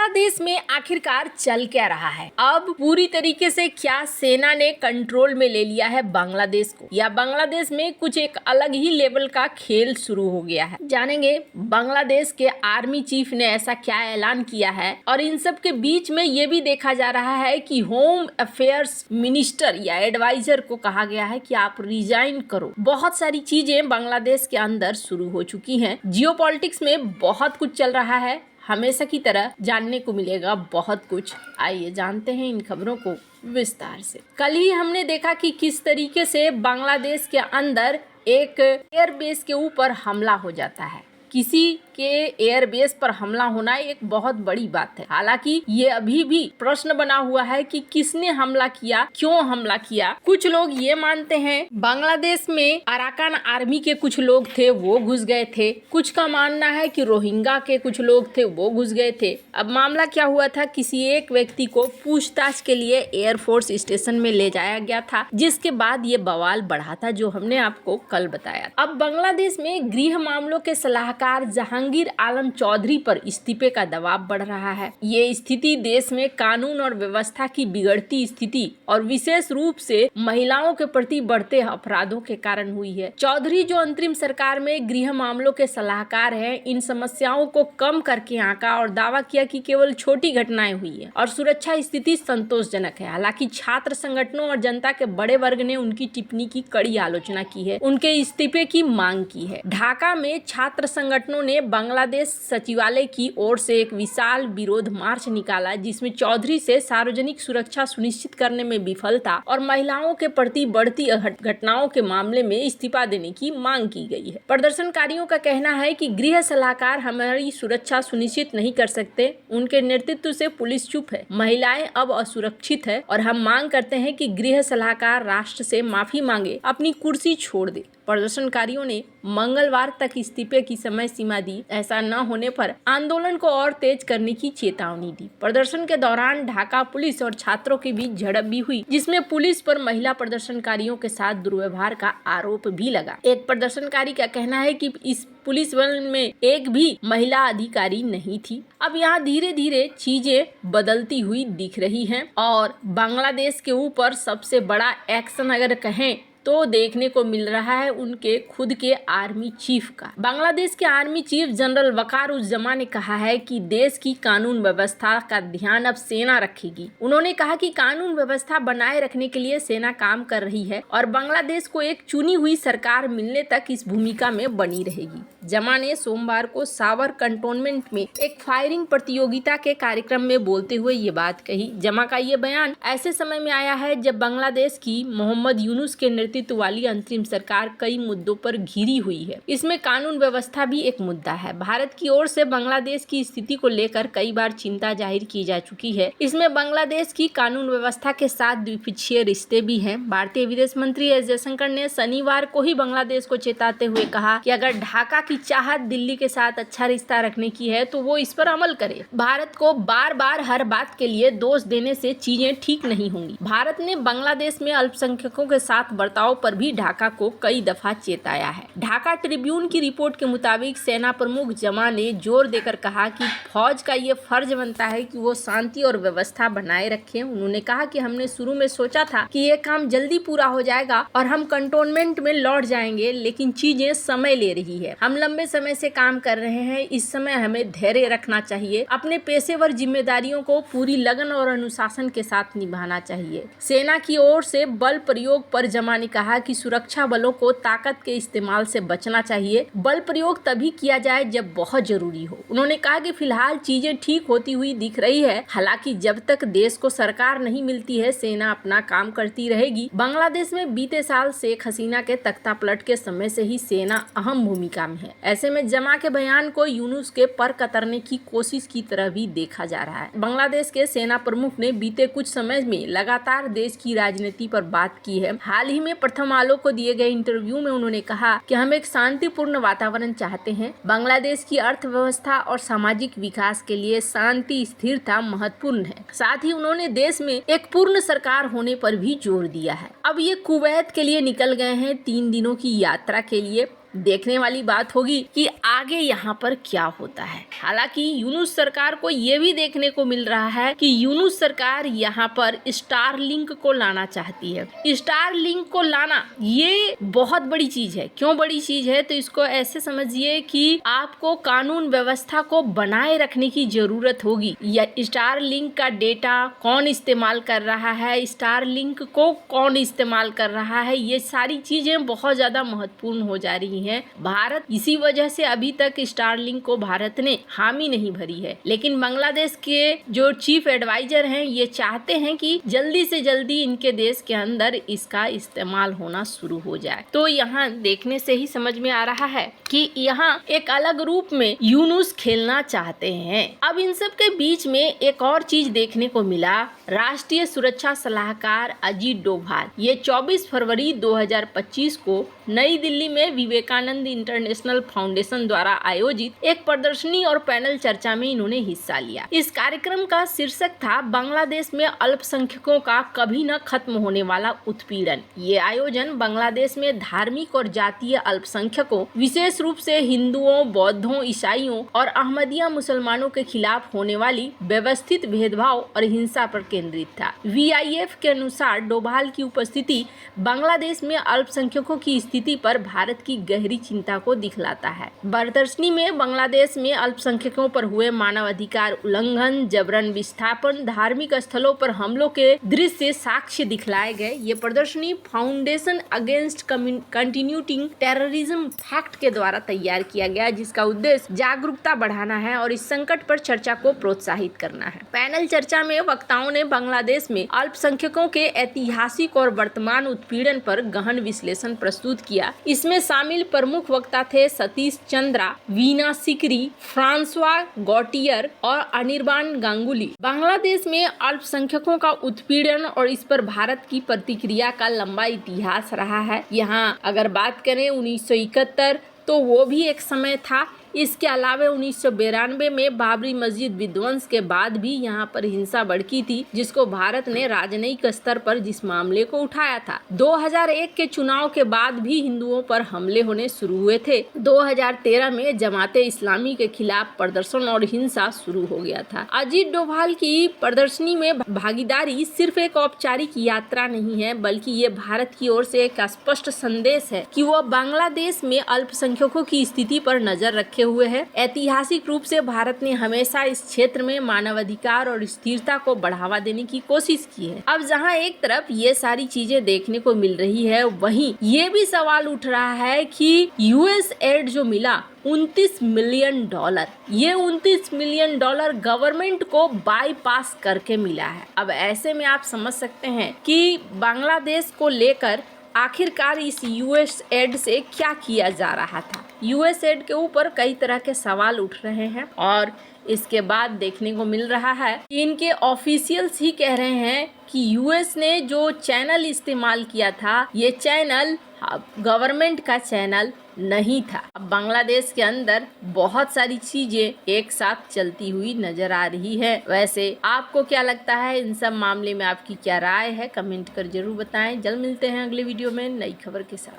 बांग्लादेश में आखिरकार चल क्या रहा है? अब पूरी तरीके से क्या सेना ने कंट्रोल में ले लिया है बांग्लादेश को, या बांग्लादेश में कुछ एक अलग ही लेवल का खेल शुरू हो गया है? जानेंगे बांग्लादेश के आर्मी चीफ ने ऐसा क्या ऐलान किया है, और इन सब के बीच में ये भी देखा जा रहा है कि होम अफेयर्स मिनिस्टर या एडवाइजर को कहा गया है कि आप रिजाइन करो। बहुत सारी चीजें बांग्लादेश के अंदर शुरू हो चुकी हैं। जियोपॉलिटिक्स में बहुत कुछ चल रहा है, हमेशा की तरह जानने को मिलेगा बहुत कुछ। आइए जानते हैं इन खबरों को विस्तार से। कल ही हमने देखा कि किस तरीके से बांग्लादेश के अंदर एक एयरबेस के ऊपर हमला हो जाता है। किसी के एयरबेस पर हमला होना एक बहुत बड़ी बात है। हालांकि ये अभी भी प्रश्न बना हुआ है कि किसने हमला किया, क्यों हमला किया। कुछ लोग ये मानते हैं बांग्लादेश में अराकान आर्मी के कुछ लोग थे, वो घुस गए थे। कुछ का मानना है कि रोहिंग्या के कुछ लोग थे, वो घुस गए थे। अब मामला क्या हुआ था, किसी एक व्यक्ति को पूछताछ के लिए एयरफोर्स स्टेशन में ले जाया गया था, जिसके बाद ये बवाल बढ़ा था, जो हमने आपको कल बताया। अब बांग्लादेश में गृह मामलों के सलाहकार जहांगीर आलम चौधरी पर इस्तीफे का दबाव बढ़ रहा है। ये स्थिति देश में कानून और व्यवस्था की बिगड़ती स्थिति और विशेष रूप से महिलाओं के प्रति बढ़ते अपराधों के कारण हुई है। चौधरी, जो अंतरिम सरकार में गृह मामलों के सलाहकार हैं, इन समस्याओं को कम करके आंका और दावा किया कि केवल छोटी घटनाएं हुई है और सुरक्षा स्थिति संतोषजनक है। हालांकि छात्र संगठनों और जनता के बड़े वर्ग ने उनकी टिप्पणी की कड़ी आलोचना की है, उनके इस्तीफे की मांग की है। ढाका में छात्र संगठनों ने बांग्लादेश सचिवालय की ओर से एक विशाल विरोध मार्च निकाला, जिसमें चौधरी से सार्वजनिक सुरक्षा सुनिश्चित करने में विफलता और महिलाओं के प्रति बढ़ती घटनाओं के मामले में इस्तीफा देने की मांग की गई है। प्रदर्शनकारियों का कहना है कि गृह सलाहकार हमारी सुरक्षा सुनिश्चित नहीं कर सकते, उनके नेतृत्व से पुलिस चुप है, महिलाएं अब असुरक्षित है और हम मांग करते हैं कि गृह सलाहकार राष्ट्र से माफी मांगे, अपनी कुर्सी छोड़ दे। प्रदर्शनकारियों ने मंगलवार तक इस्तीफे की समय सीमा दी। ऐसा न होने पर आंदोलन को और तेज करने की चेतावनी दी। प्रदर्शन के दौरान ढाका पुलिस और छात्रों के बीच झड़प भी हुई, जिसमें पुलिस पर महिला प्रदर्शनकारियों के साथ दुर्व्यवहार का आरोप भी लगा। एक प्रदर्शनकारी का कहना है कि इस पुलिस बल में एक भी महिला अधिकारी नहीं थी। अब यहाँ धीरे धीरे चीजें बदलती हुई दिख रही हैं और बांग्लादेश के ऊपर सबसे बड़ा एक्शन अगर कहें तो देखने को मिल रहा है उनके खुद के आर्मी चीफ का। बांग्लादेश के आर्मी चीफ जनरल वकारुज्जमा ने कहा है कि देश की कानून व्यवस्था का ध्यान अब सेना रखेगी। उन्होंने कहा कि कानून व्यवस्था बनाए रखने के लिए सेना काम कर रही है और बांग्लादेश को एक चुनी हुई सरकार मिलने तक इस भूमिका में बनी रहेगी। जमा ने सोमवार को सावर कंटोनमेंट में एक फायरिंग प्रतियोगिता के कार्यक्रम में बोलते हुए ये बात कही। जमा का ये बयान ऐसे समय में आया है जब बांग्लादेश की मोहम्मद यूनुस के नेतृत्व वाली अंतरिम सरकार कई मुद्दों पर घिरी हुई है। इसमें कानून व्यवस्था भी एक मुद्दा है। भारत की ओर से बांग्लादेश की स्थिति को लेकर कई बार चिंता जाहिर की जा चुकी है। इसमें बांग्लादेश की कानून व्यवस्था के साथ द्विपक्षीय रिश्ते भी हैं। भारतीय विदेश मंत्री एस जयशंकर ने शनिवार को ही बांग्लादेश को चेताते हुए कहा कि अगर ढाका की चाहत दिल्ली के साथ अच्छा रिश्ता रखने की है तो वो इस पर अमल करे। भारत को बार बार हर बात के लिए दोष देने से चीजें ठीक नहीं होंगी। भारत ने बांग्लादेश में अल्पसंख्यकों के साथ बर्ताव पर भी ढाका को कई दफा चेताया है। ढाका ट्रिब्यून की रिपोर्ट के मुताबिक सेना प्रमुख जमा ने जोर देकर कहा कि फौज का ये फर्ज बनता है कि वो शांति और व्यवस्था बनाए रखें। उन्होंने कहा कि हमने शुरू में सोचा था कि ये काम जल्दी पूरा हो जाएगा और हम कंटोनमेंट में लौट जाएंगे, लेकिन चीजें समय ले रही है। हम लंबे समय से काम कर रहे हैं। इस समय हमें धैर्य रखना चाहिए, अपने पेशेवर जिम्मेदारियों को पूरी लगन और अनुशासन के साथ निभाना चाहिए। सेना की ओर से बल प्रयोग पर जमा ने कहा कि सुरक्षा बलों को ताकत के इस्तेमाल से बचना चाहिए। बल प्रयोग तभी किया जाए जब बहुत जरूरी हो। उन्होंने कहा कि फिलहाल चीजें ठीक होती हुई दिख रही है। हालांकि जब तक देश को सरकार नहीं मिलती है, सेना अपना काम करती रहेगी। बांग्लादेश में बीते साल शेख हसीना के तख्ता पलट के समय से ही सेना अहम भूमिका में है। ऐसे में जमा के बयान को यूनुस के पर कतरने की कोशिश की तरह भी देखा जा रहा है। बांग्लादेश के सेना प्रमुख ने बीते कुछ समय में लगातार देश की राजनीति पर बात की है। हाल ही में प्रथम आलो को दिए गए इंटरव्यू में उन्होंने कहा कि हम एक शांतिपूर्ण वातावरण चाहते हैं। बांग्लादेश की अर्थव्यवस्था और सामाजिक विकास के लिए शांति स्थिरता महत्वपूर्ण है। साथ ही उन्होंने देश में एक पूर्ण सरकार होने पर भी जोर दिया है। अब ये कुवैत के लिए निकल गए हैं 3 दिनों की यात्रा के लिए। देखने वाली बात होगी कि आगे यहाँ पर क्या होता है। हालांकि यूनुस सरकार को ये भी देखने को मिल रहा है कि यूनुस सरकार यहाँ पर स्टारलिंक को लाना चाहती है। स्टारलिंक को लाना ये बहुत बड़ी चीज है। क्यों बड़ी चीज है? तो इसको ऐसे समझिए कि आपको कानून व्यवस्था को बनाए रखने की जरूरत होगी। या स्टारलिंक का डेटा कौन इस्तेमाल कर रहा है, स्टारलिंक को कौन इस्तेमाल कर रहा है, ये सारी चीजें बहुत ज्यादा महत्वपूर्ण हो जा रही हैं। भारत इसी वजह से अभी तक स्टारलिंक को भारत ने हामी नहीं भरी है। लेकिन बांग्लादेश के जो चीफ एडवाइजर हैं ये चाहते हैं कि जल्दी से जल्दी इनके देश के अंदर इसका इस्तेमाल होना शुरू हो जाए। तो यहाँ देखने से ही समझ में आ रहा है कि यहाँ एक अलग रूप में यूनुस खेलना चाहते हैं। अब इन सब के बीच में एक और चीज देखने को मिला। राष्ट्रीय सुरक्षा सलाहकार अजीत डोभाल ये 24 फरवरी 2025 को नई दिल्ली में विवेकानंद इंटरनेशनल फाउंडेशन द्वारा आयोजित एक प्रदर्शनी और पैनल चर्चा में इन्होंने हिस्सा लिया। इस कार्यक्रम का शीर्षक था बांग्लादेश में अल्पसंख्यकों का कभी न खत्म होने वाला उत्पीड़न। ये आयोजन बांग्लादेश में धार्मिक और जातीय अल्पसंख्यकों विशेष रूप से हिंदुओं, बौद्धों, ईसाइयों और अहमदिया मुसलमानों के खिलाफ होने वाली व्यवस्थित भेदभाव और हिंसा पर केंद्रित था। VIF के अनुसार डोभाल की उपस्थिति बांग्लादेश में अल्पसंख्यकों की स्थिति पर भारत की गहरी चिंता को दिखलाता है। प्रदर्शनी में बांग्लादेश में अल्पसंख्यकों पर हुए मानवाधिकार उल्लंघन, जबरन विस्थापन, धार्मिक स्थलों पर हमलों के दृश्य साक्ष्य दिखलाए गए। ये प्रदर्शनी फाउंडेशन अगेंस्ट कंटिन्यूटिंग टेररिज्म फैक्ट के द्वारा तैयार किया गया, जिसका उद्देश्य जागरूकता बढ़ाना है और इस संकट पर चर्चा को प्रोत्साहित करना है। पैनल चर्चा में वक्ताओं ने बांग्लादेश में अल्पसंख्यकों के ऐतिहासिक और वर्तमान उत्पीड़न पर गहन विश्लेषण प्रस्तुत किया। इसमें शामिल प्रमुख वक्ता थे सतीश चंद्रा, वीना सिकरी, फ्रांसवा गॉटियर और अनिर्बान गांगुली। बांग्लादेश में अल्पसंख्यकों का उत्पीड़न और इस पर भारत की प्रतिक्रिया का लंबा इतिहास रहा है। यहाँ अगर बात करें 1971 तो वो भी एक समय था। इसके अलावा 1992 में बाबरी मस्जिद विध्वंस के बाद भी यहाँ पर हिंसा भड़की थी, जिसको भारत ने राजनयिक स्तर पर जिस मामले को उठाया था। 2001 के चुनाव के बाद भी हिंदुओं पर हमले होने शुरू हुए थे। 2013 में जमाते इस्लामी के खिलाफ प्रदर्शन और हिंसा शुरू हो गया था। अजीत डोभाल की प्रदर्शनी में भागीदारी सिर्फ एक औपचारिक यात्रा नहीं है, बल्कि ये भारत की ओर से एक स्पष्ट संदेश है कि वह बांग्लादेश में अल्पसंख्यकों की स्थिति पर नजर रखे हुए है। ऐतिहासिक रूप से भारत ने हमेशा इस क्षेत्र में मानवाधिकार और स्थिरता को बढ़ावा देने की कोशिश की है। अब जहां एक तरफ ये सारी चीजें देखने को मिल रही है, वहीं ये भी सवाल उठ रहा है कि US एड जो मिला $29 मिलियन, ये $29 मिलियन गवर्नमेंट को बाईपास करके मिला है। अब ऐसे में आप समझ सकते हैं कि बांग्लादेश को लेकर आखिरकार इस US एड से क्या किया जा रहा था। US एड के ऊपर कई तरह के सवाल उठ रहे हैं और इसके बाद देखने को मिल रहा है कि इनके ऑफिशियल्स ही कह रहे हैं कि US ने जो चैनल इस्तेमाल किया था, ये चैनल गवर्नमेंट का चैनल नहीं था। अब बांग्लादेश के अंदर बहुत सारी चीजें एक साथ चलती हुई नजर आ रही है। वैसे आपको क्या लगता है, इन सब मामले में आपकी क्या राय है, कमेंट कर जरूर बताएं। जल्द मिलते हैं अगले वीडियो में नई खबर के साथ।